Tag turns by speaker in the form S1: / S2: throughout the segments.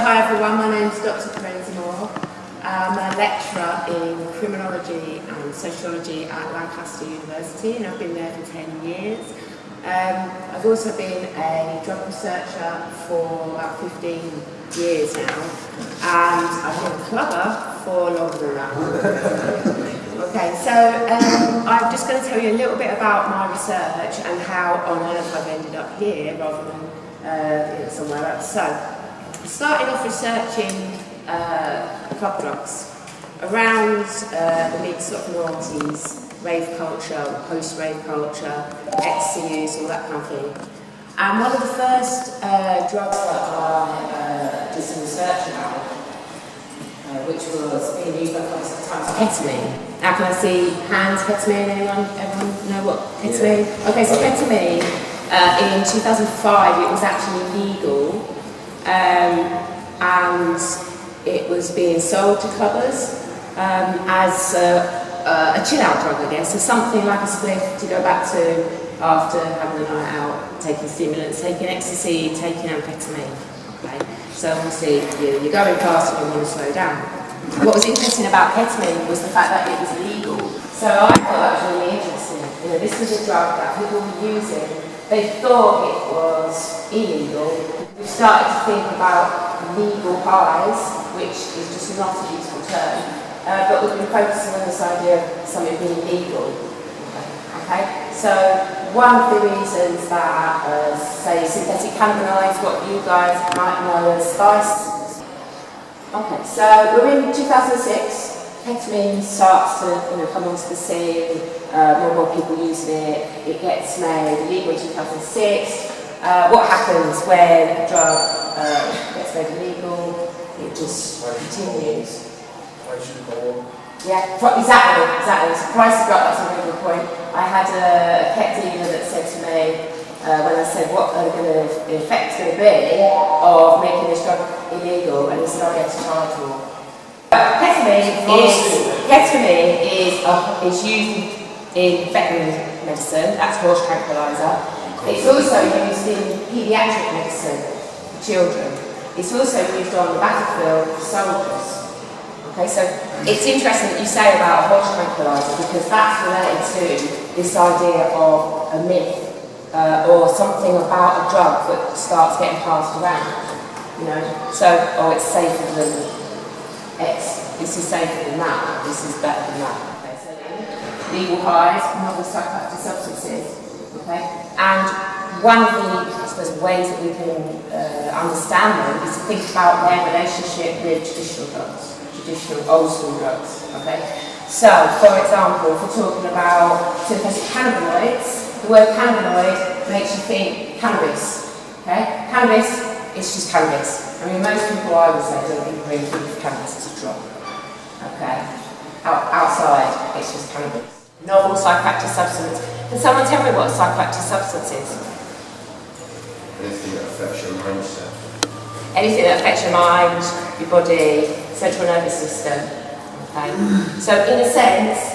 S1: Hi everyone, my name is Dr.Korenza. I'm a lecturer in Criminology and Sociology at Lancaster University, and I've been there for 10 years. I've also been a drug researcher for about 15 years now, and I've been a clubber for longer than that. Okay, so I'm just going to tell you a little bit about my research and how on earth I've ended up here rather than somewhere else. So, I started off researching club drugs around the mid sort of noughties, rave culture, post-rave culture, ecstasy use, all that kind of thing. And one of the first drugs that I did some research about, which was being used by clubs at the time, was ketamine. Now can I see hands, ketamine, everyone know what ketamine? Yeah. Okay, so ketamine, in 2005 it was actually legal, and it was being sold to clubbers as a chill-out drug, I guess, so something like a spliff to go back to after having a night out, taking stimulants, taking ecstasy, taking amphetamine. Okay, so obviously you're going fast and you want to slow down. What was interesting about ketamine was the fact that it was legal. So I thought that was really interesting. You know, this was a drug that people were using. They thought it was illegal. We started to think about legal highs, which is just not a useful term, but we've been focusing on this idea of something being legal. Okay? So one of the reasons that, say, synthetic cannabinoids, what you guys might know as spice. Okay, so we're in 2006. Ketamine starts to come onto the scene. More and more people using it. It gets made legal in 2006. What happens when a drug gets made illegal? It just continues. Yeah, exactly. So prices go up, that's a really good point. I had a pet dealer that said to me, when I said what are the effects going to be of making this drug illegal, and he said, oh, get to charge more. Ketamine is used in veterinary medicine, that's horse tranquilizer. It's also used in paediatric medicine for children. It's also used on the battlefield for soldiers. Okay, so it's interesting that you say about a horse tranquilizer because that's related to this idea of a myth or something about a drug that starts getting passed around. You know, so it's safer than X. This is safer than that. This is better than that. Okay, so legal highs, novel psychoactive substances. Okay, and one of the, I suppose, ways that we can understand them is to think about their relationship with traditional drugs, traditional old school drugs. Okay, so for example, if we're talking about synthetic cannabinoids, the word cannabinoid makes you think cannabis. Okay, cannabis is just cannabis. I mean, most people I would say don't even really think of cannabis as a drug. Okay, outside it's just cannabis. Novel psychoactive substance. Can someone tell me what a psychoactive substance is?
S2: Anything that affects your mindset.
S1: Anything that affects your mind, your body, central nervous system. Okay. So in a sense,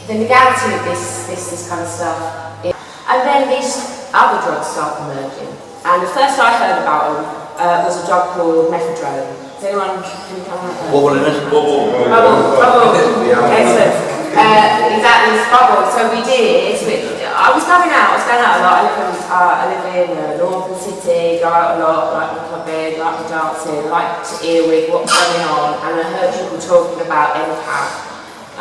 S1: the legality of this kind of stuff is, and then these other drugs start emerging. And the first I heard about them was a drug called mephedrone. Does anyone can come up?
S2: Bubble.
S1: Excellent. Exactly, it's bubble. So we did. I was going out a lot. I live in Northern City, go out a lot, like the clubbing, like the dancing, like to hear with what's going on. And I heard people talking about NPAP.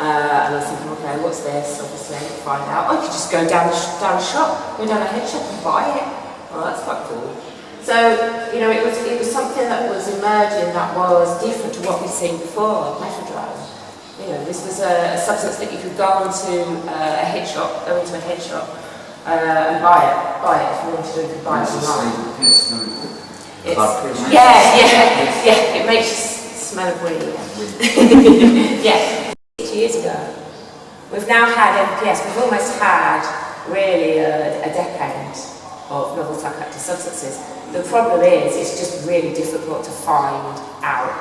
S1: And I was thinking, okay, what's this? Obviously, find out. I could just go down the shop, go down a head shop and buy it. Oh, that's quite cool. So, you know, it was something that was emerging that was different to what we'd seen before, mephedrone. You know, this was a substance that you could go into a head shop, and buy it if you wanted to, you could buy it online. It makes you smell of weed. Yeah. 6 years ago. We've now had NPS, we've almost had really a decade of novel psychoactive substances. The problem is it's just really difficult to find out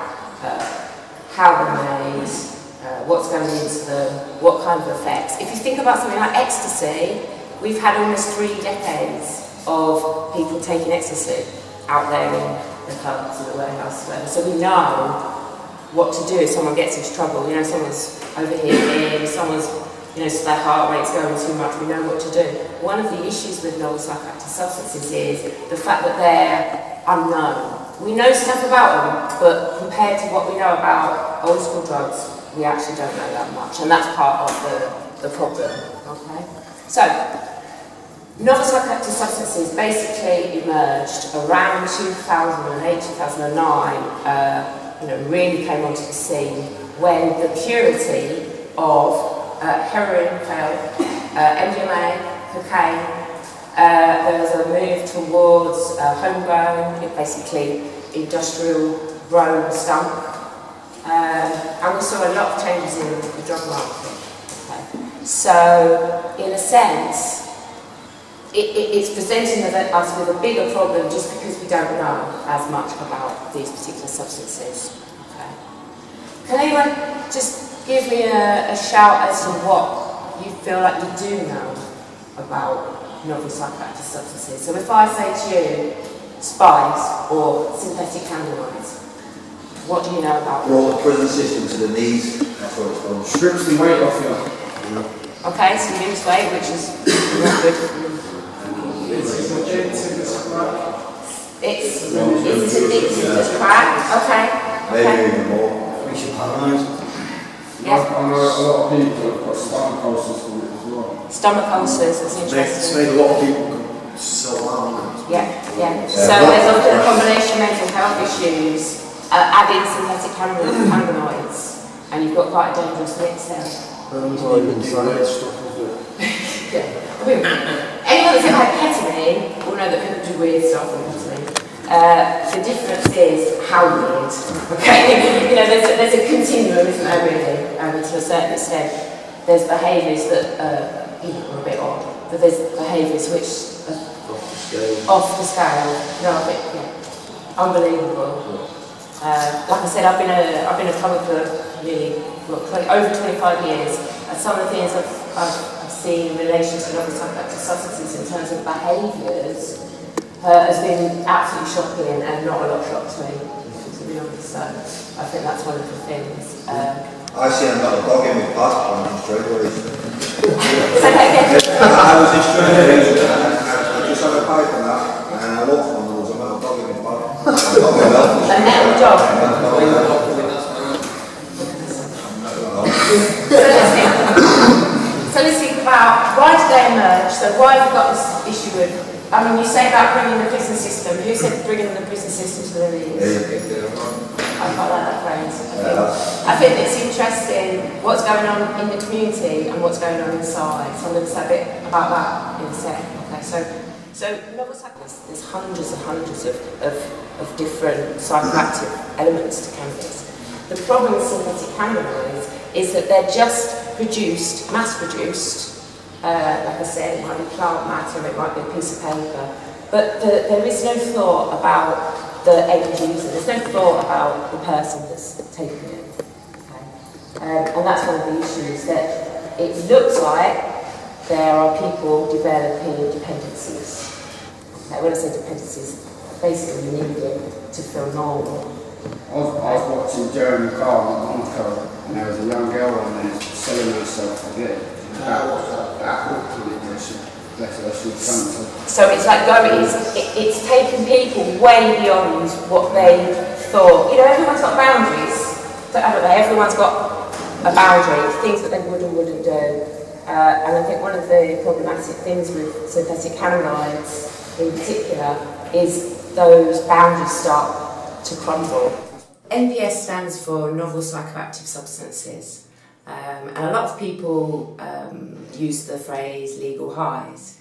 S1: how they're made, what's going into them, what kind of effects. If you think about something like ecstasy, we've had almost 3 decades of people taking ecstasy out there in the clubs and the warehouse, whatever. So we know what to do if someone gets into trouble. You know, someone's overheating, someone's, you know, their heart rate's going too much, we know what to do. One of the issues with novel psychoactive substances is the fact that they're unknown. We know stuff about them, but compared to what we know about old school drugs, we actually don't know that much, and that's part of the problem, okay? So, novel psychoactive substances basically emerged around 2008, 2009, you know, really came onto the scene when the purity of heroin failed, MDMA, cocaine, there was a move towards homegrown, basically industrial grown skunk, and we saw a lot of changes in the drug market. Okay. So, in a sense, it's presenting us with a bigger problem just because we don't know as much about these particular substances. Okay. Can anyone just give me a shout as to what you feel like you do know about novel psychoactive substances? So if I say to you, spice or synthetic cannabinoids, what do you know about them?
S3: Roll the prison system to the knees, that's what it's called.
S2: Strips the weight off you.
S1: Okay, so you lose weight, which is not good. It's addictive to crack. Okay.
S3: Maybe even more.
S4: Makes you paralysed.
S1: Yeah.
S2: I know a lot of people have got stomach ulcers from it as well.
S1: Stomach ulcers, that's
S4: It's
S1: interesting.
S4: made a lot of people self-harm.
S1: Yeah. So there's often a combination of mental health issues, adding synthetic cannabinoids, and you've got quite a dangerous mix there. Yeah. I mean, anyone that's ever had ketamine will know that people do weird stuff with ketamine. The difference is how weird. Okay, you know, there's a continuum, isn't there, really? To a certain extent, there's behaviours that are a bit odd, but there's behaviours which are off the scale. No, a bit, yeah, unbelievable. Like I said, I've been a cover for nearly over 25 years, and some of the things I've seen in relation to novel psychoactive substances in terms of behaviours has been absolutely shocking and not a lot shocked me, to be honest. So I think that's one of the things.
S3: I see I'm not a dog in with passport on Australia.
S1: So again,
S3: I was in Australia I just had a pipe and that, and I looked and there was a little dog in with passport.
S1: a metal dog. So let's think about why did they emerge? So why have we got this issue with? I mean, you say about bringing the prison system. Who said bringing the prison system to the knees? I quite like that phrase. I think it's interesting what's going on in the community and what's going on inside. So I'm going to say a bit about that in a sec. Okay, so novel psychoactive, there's hundreds and hundreds of different psychoactive elements to cannabis. The problem with synthetic cannabinoids is that they're just produced, mass-produced. Like I said, it might be plant matter, it might be a piece of paper, but there is no thought about the end user. There's no thought about the person that's taking it. Okay? And that's one of the issues, that it looks like there are people developing dependencies. Okay? When I say dependencies, basically you need it to feel normal.
S2: I was watching Jeremy Carl on Monaco, and there was a young girl on there selling herself again.
S1: So it's like it's taken people way beyond what they thought. You know, everyone's got boundaries. So, I don't know, everyone's got a boundary, things that they would and wouldn't do. And I think one of the problematic things with synthetic cannabinoids in particular is those boundaries start to crumble. NPS stands for novel psychoactive substances. And a lot of people use the phrase legal highs.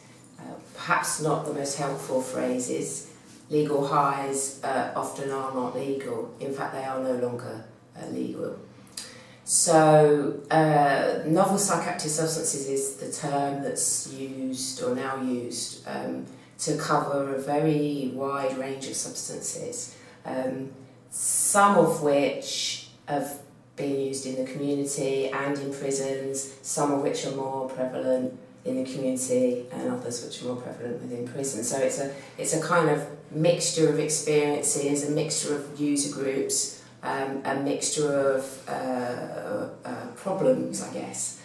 S1: Perhaps not the most helpful phrases. Legal highs often are not legal. In fact, they are no longer legal. So, novel psychoactive substances is the term that's used, or now used, to cover a very wide range of substances, some of which have been used in the community and in prisons, some of which are more prevalent in the community and others which are more prevalent within prison. So it's a kind of mixture of experiences, a mixture of user groups, a mixture of problems, I guess.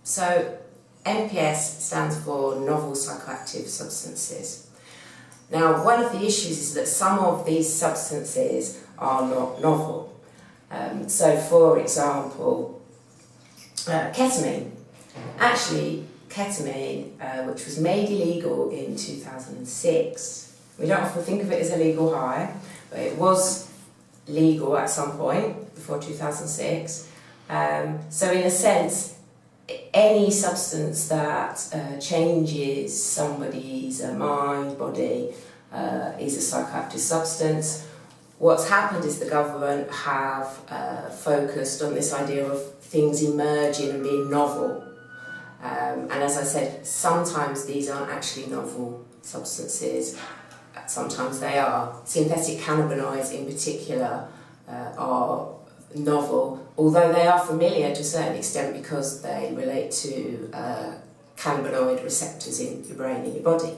S1: So NPS stands for novel psychoactive substances. Now, one of the issues is that some of these substances are not novel. So, for example, ketamine. Actually, ketamine, which was made illegal in 2006, we don't often think of it as a legal high, but it was legal at some point before 2006. So, in a sense, any substance that changes somebody's mind, body, is a psychoactive substance. What's happened is the government have focused on this idea of things emerging and being novel. And as I said, sometimes these aren't actually novel substances, sometimes they are. Synthetic cannabinoids in particular are novel, although they are familiar to a certain extent because they relate to cannabinoid receptors in your brain, in your body.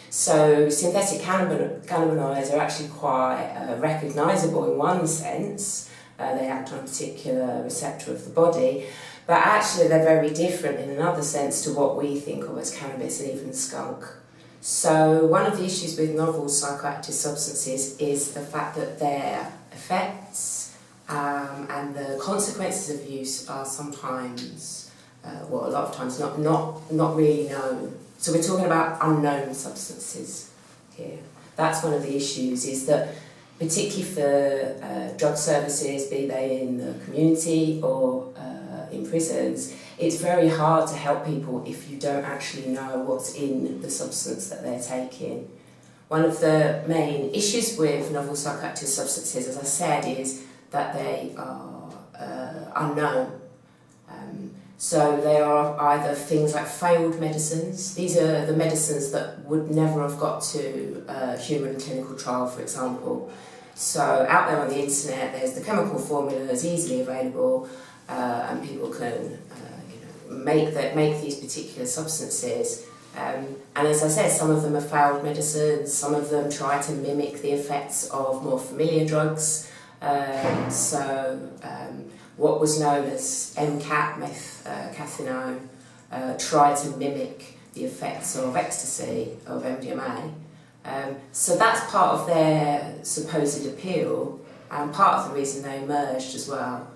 S1: So synthetic cannabinoids are actually quite recognisable in one sense. They act on a particular receptor of the body, but actually they're very different in another sense to what we think of as cannabis and even skunk. So one of the issues with novel psychoactive substances is the fact that their effects and the consequences of use are sometimes, a lot of times, not really known. So we're talking about unknown substances here. That's one of the issues, is that particularly for drug services, be they in the community or in prisons, it's very hard to help people if you don't actually know what's in the substance that they're taking. One of the main issues with novel psychoactive substances, as I said, is that they are unknown. So they are either things like failed medicines. These are the medicines that would never have got to human clinical trial, for example. So out there on the internet, there's the chemical formulas easily available, and people can make these particular substances. And as I said, some of them are failed medicines, some of them try to mimic the effects of more familiar drugs. What was known as MCAT, methcathinone, tried to mimic the effects of ecstasy, of MDMA. So that's part of their supposed appeal, and part of the reason they emerged as well.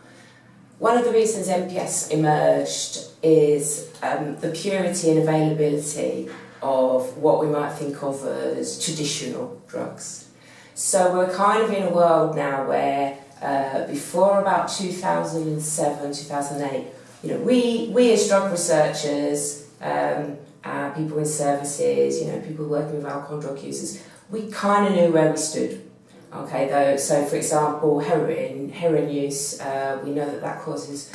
S1: One of the reasons NPS emerged is the purity and availability of what we might think of as traditional drugs. So we're kind of in a world now where before about 2007, 2008, we as drug researchers, people in services, people working with alcohol drug users, we kind of knew where we stood. Okay, though, so for example, heroin use, we know that causes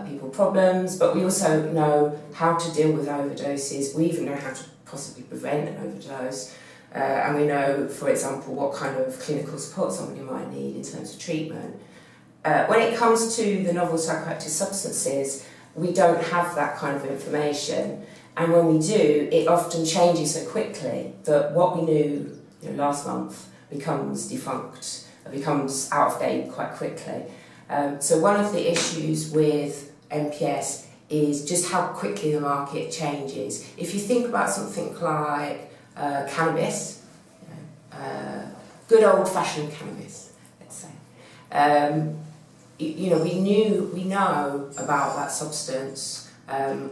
S1: people problems, but we also know how to deal with overdoses. We even know how to possibly prevent an overdose. And we know, for example, what kind of clinical support somebody might need in terms of treatment. When it comes to the novel psychoactive substances, we don't have that kind of information. And when we do, it often changes so quickly that what we knew last month becomes defunct, becomes out of date quite quickly. So one of the issues with NPS is just how quickly the market changes. If you think about something like cannabis, good old-fashioned cannabis, let's say. We know about that substance.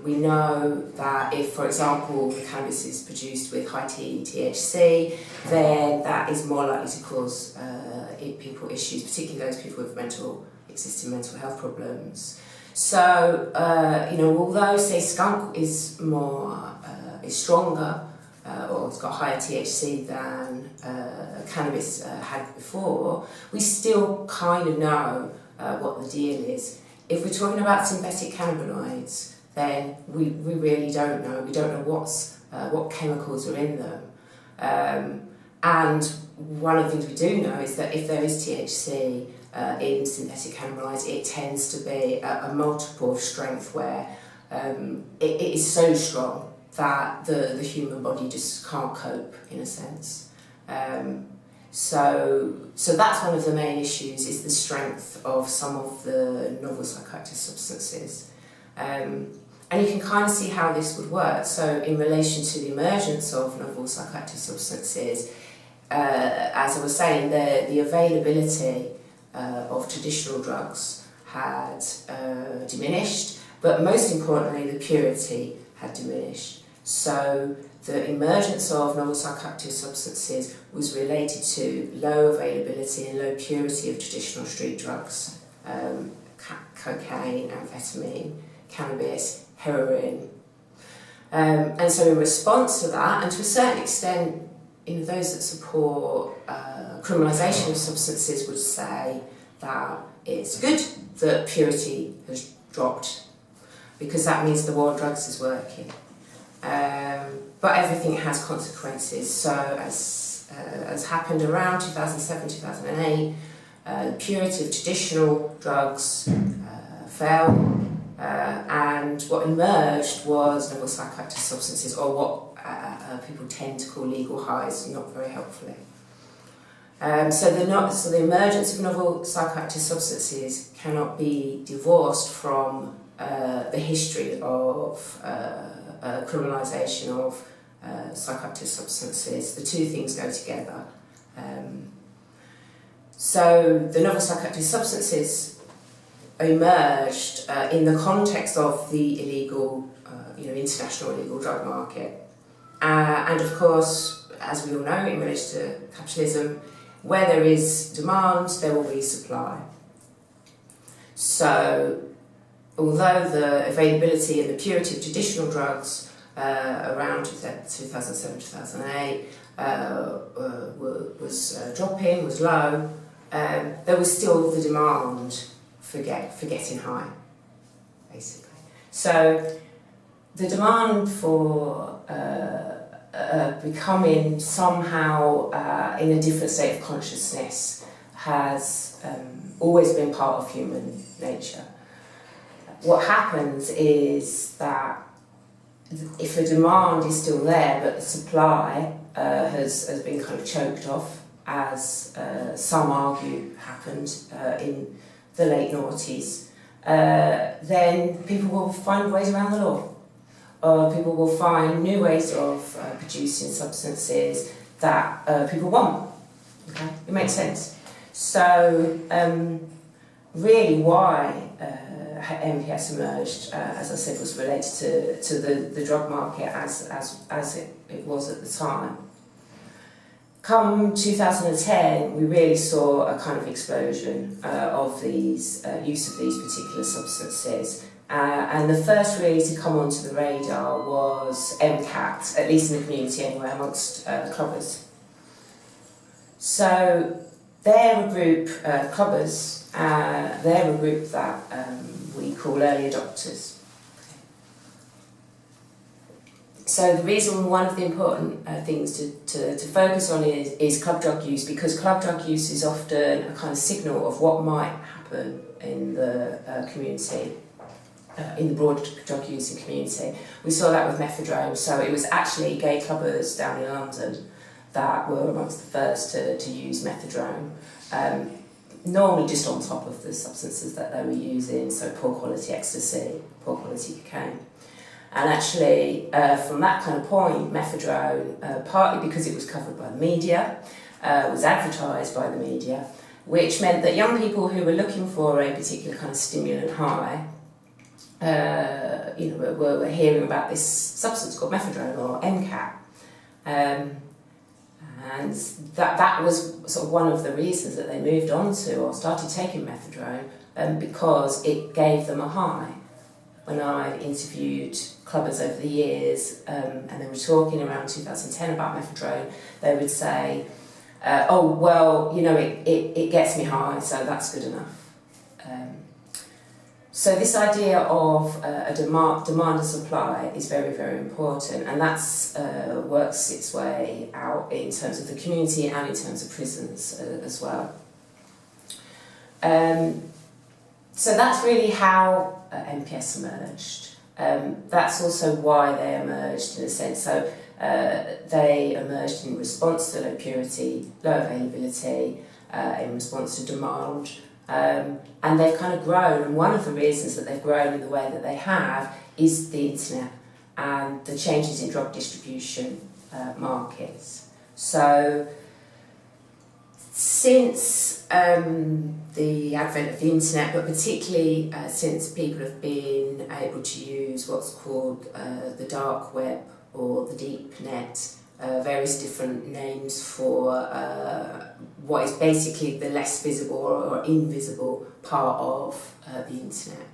S1: We know that if, for example, the cannabis is produced with high THC, then that is more likely to cause people issues, particularly those people with existing mental health problems. So, although say skunk is stronger, or it's got higher THC than cannabis had before, we still kind of know what the deal is. If we're talking about synthetic cannabinoids, then we really don't know. We don't know what chemicals are in them. And one of the things we do know is that if there is THC in synthetic cannabinoids, it tends to be a multiple of strength where it is so strong that the human body just can't cope, in a sense. So that's one of the main issues, is the strength of some of the novel psychoactive substances. And you can kind of see how this would work. So in relation to the emergence of novel psychoactive substances, as I was saying, the availability of traditional drugs had diminished, but most importantly, the purity had diminished. So the emergence of novel psychoactive substances was related to low availability and low purity of traditional street drugs, cocaine, amphetamine, cannabis, heroin. And so in response to that, and to a certain extent, those that support criminalisation of substances would say that it's good that purity has dropped, because that means the war on drugs is working. But everything has consequences. So as happened around 2007, 2008, the purity of traditional drugs fell, and what emerged was novel psychoactive substances, or what people tend to call legal highs, not very helpfully. So the emergence of novel psychoactive substances cannot be divorced from the history of criminalisation of psychoactive substances. The two things go together. So the novel psychoactive substances emerged in the context of the illegal, international illegal drug market. And of course, as we all know, in relation to capitalism, where there is demand, there will be supply. So, although the availability and the purity of traditional drugs around 2007-2008 was dropping, was low, there was still the demand for getting high, basically. So the demand for becoming somehow in a different state of consciousness has always been part of human nature. What happens is that if the demand is still there, but the supply has been kind of choked off, as some argue happened in the late noughties, then people will find ways around the law. People will find new ways of producing substances that people want. Okay? It makes sense. So, really why NPS emerged, as I said, was related to the drug market as it was at the time. Come 2010, we really saw a kind of explosion of these use of these particular substances. And the first really to come onto the radar was MCAT, at least in the community anyway, amongst clubbers. So they're a group, clubbers, they're a group that we call early adopters. So the reason, one of the important things to focus on is club drug use, because club drug use is often a kind of signal of what might happen in the community. In the broad drug using community. We saw that with methadone, so it was actually gay clubbers down in London that were amongst the first to use methadone, normally just on top of the substances that they were using, so poor quality ecstasy, poor quality cocaine. And actually, from that kind of point, methadone, partly because it was covered by the media, was advertised by the media, which meant that young people who were looking for a particular kind of stimulant high we're hearing about this substance called methadone, or MCAT, and that was sort of one of the reasons that they moved on to or started taking methadone, because it gave them a high. When I interviewed clubbers over the years, and they were talking around 2010 about methadone, they would say, "Oh well, it gets me high, so that's good enough." So this idea of a demand and supply is very, very important, and that's works its way out in terms of the community and in terms of prisons as well. So that's really how NPS emerged. That's also why they emerged in a sense. So they emerged in response to low purity, low availability, in response to demand, and they've kind of grown. And one of the reasons that they've grown in the way that they have is the internet and the changes in drug distribution markets. So since the advent of the internet, but particularly since people have been able to use what's called the dark web or the deep net, various different names for what is basically the less visible or invisible part of the internet.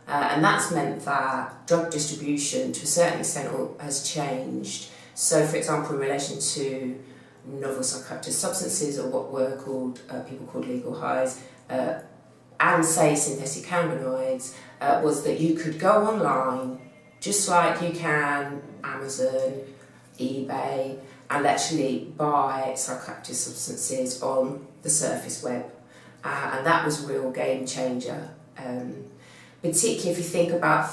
S1: And that's meant that drug distribution to a certain extent has changed. So for example, in relation to novel psychoactive substances, or what were called, people called legal highs, and say synthetic cannabinoids, was that you could go online, just like you can Amazon, eBay, and actually buy psychoactive substances on the surface web. And that was a real game changer. Particularly if you think about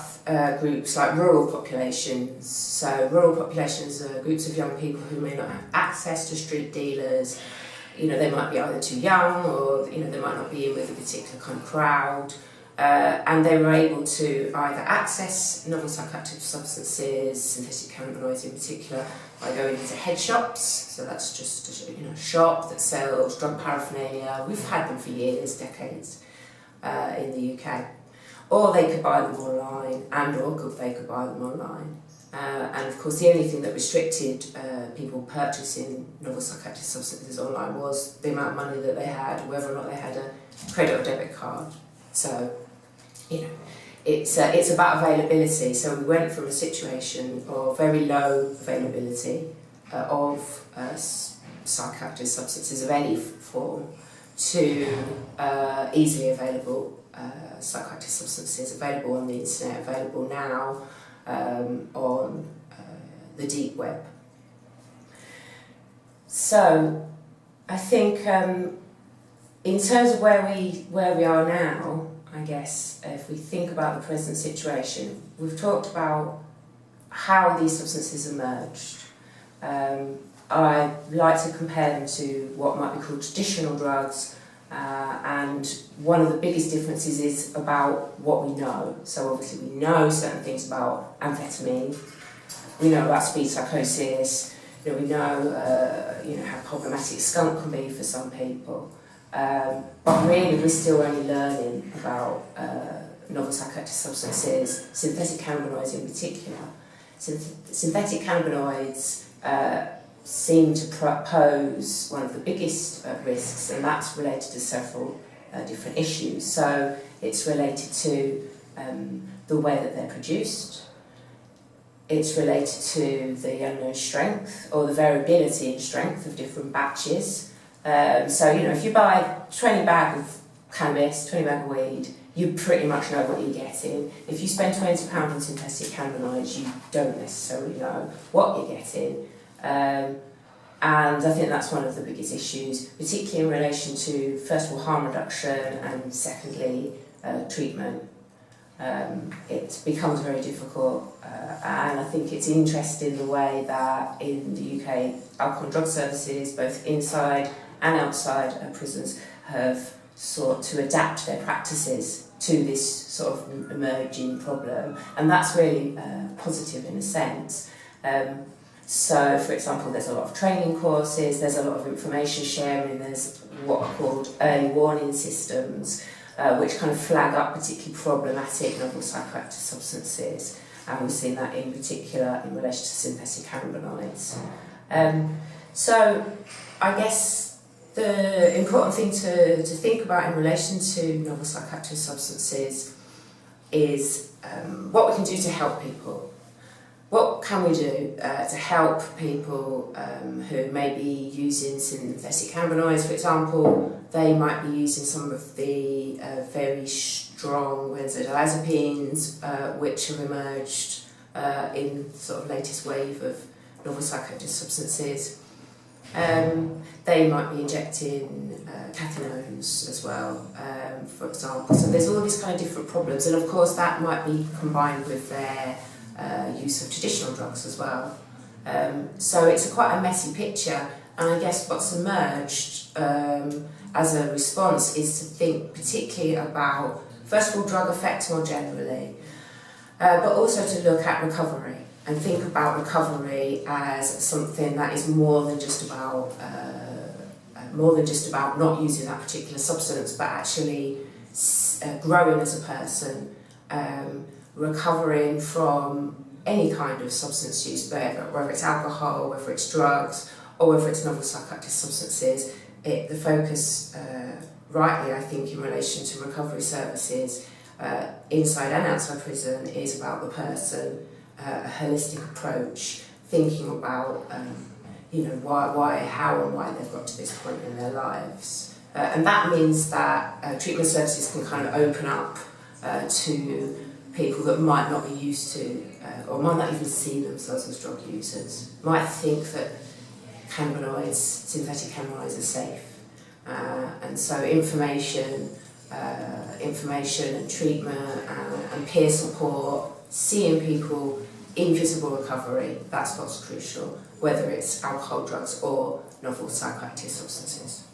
S1: groups like rural populations. So rural populations are groups of young people who may not have access to street dealers. You know, they might be either too young, or you know, they might not be in with a particular kind of crowd. And they were able to either access novel psychoactive substances, synthetic cannabinoids in particular, by going into head shops. So that's just a shop that sells drug paraphernalia. We've had them for years, decades, in the UK. Or they could buy them online, they could buy them online. And of course, the only thing that restricted people purchasing novel psychoactive substances online was the amount of money that they had, whether or not they had a credit or debit card. So, you know, it's about availability. So we went from a situation of very low availability of psychoactive substances of any form to easily available psychoactive substances, available on the internet, available now on the deep web. So I think in terms of where we are now, I guess if we think about the present situation, we've talked about how these substances emerged. I like to compare them to what might be called traditional drugs. And one of the biggest differences is about what we know. So obviously we know certain things about amphetamine, we know about speed psychosis, we know how problematic skunk can be for some people. But really we're still only learning about novel psychoactive substances, synthetic cannabinoids in particular. Synthetic cannabinoids seem to pose one of the biggest risks, and that's related to several different issues. So it's related to the way that they're produced, it's related to the unknown strength or the variability in strength of different batches. So, if you buy 20 bag of cannabis, 20 bag of weed, you pretty much know what you're getting. If you spend £20 on synthetic cannabinoids, you don't necessarily know what you're getting. And I think that's one of the biggest issues, particularly in relation to, first of all, harm reduction, and secondly, treatment. It becomes very difficult, and I think it's interesting the way that in the UK, alcohol and drug services, both inside and outside prisons, have sought to adapt their practices to this sort of emerging problem, and that's really positive in a sense. So, for example, there's a lot of training courses, there's a lot of information sharing, there's what are called early warning systems, which kind of flag up particularly problematic novel psychoactive substances, and we've seen that in particular in relation to synthetic cannabinoids. So, I guess the important thing to think about in relation to novel psychoactive substances is what we can do to help people. What can we do to help people who may be using synthetic cannabinoids, for example? They might be using some of the very strong benzodiazepines which have emerged in sort of latest wave of novel psychoactive substances. They might be injecting cathinones as well, for example. So there's all these kind of different problems, and of course that might be combined with their use of traditional drugs as well. So it's quite a messy picture, and I guess what's emerged as a response is to think particularly about, first of all, drug effects more generally, but also to look at recovery and think about recovery as something that is more than just about not using that particular substance, but actually growing as a person, recovering from any kind of substance use, whether it's alcohol, whether it's drugs, or whether it's novel psychoactive substances. The focus, rightly I think, in relation to recovery services inside and outside prison is about the person, a holistic approach, thinking about why, how and why they've got to this point in their lives. And that means that treatment services can kind of open up to people that might not be used to, or might not even see themselves as drug users, might think that cannabinoids, synthetic cannabinoids are safe. And so information and treatment and peer support, seeing people in visible recovery, that's what's crucial, whether it's alcohol, drugs or novel psychoactive substances.